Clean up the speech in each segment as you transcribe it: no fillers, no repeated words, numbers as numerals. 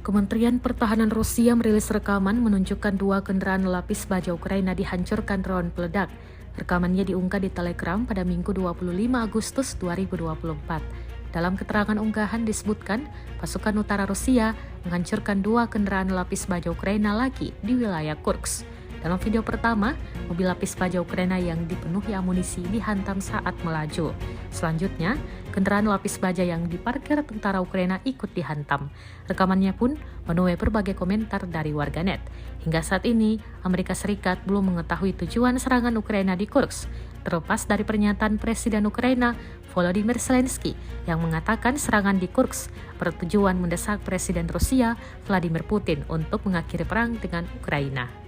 Kementerian Pertahanan Rusia merilis rekaman menunjukkan 2 kendaraan lapis baja Ukraina dihancurkan drone peledak. Rekamannya diunggah di Telegram pada Minggu 25 Agustus 2024. Dalam keterangan unggahan disebutkan, pasukan utara Rusia menghancurkan 2 kendaraan lapis baja Ukraina lagi di wilayah Kursk. Dalam video pertama, mobil lapis baja Ukraina yang dipenuhi amunisi dihantam saat melaju. Selanjutnya, kendaraan lapis baja yang diparkir tentara Ukraina ikut dihantam. Rekamannya pun menuai berbagai komentar dari warganet. Hingga saat ini, Amerika Serikat belum mengetahui tujuan serangan Ukraina di Kursk, terlepas dari pernyataan Presiden Ukraina Volodymyr Zelensky yang mengatakan serangan di Kursk bertujuan mendesak Presiden Rusia Vladimir Putin untuk mengakhiri perang dengan Ukraina.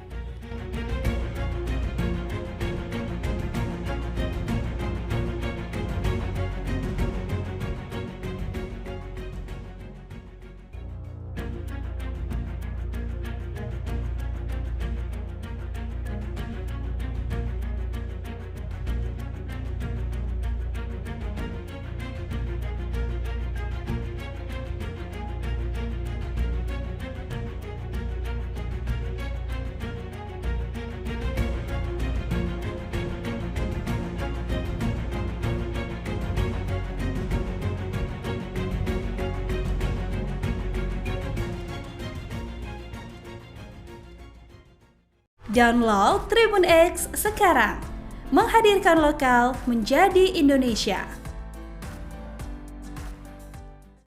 Download Tribun X sekarang, menghadirkan lokal menjadi Indonesia.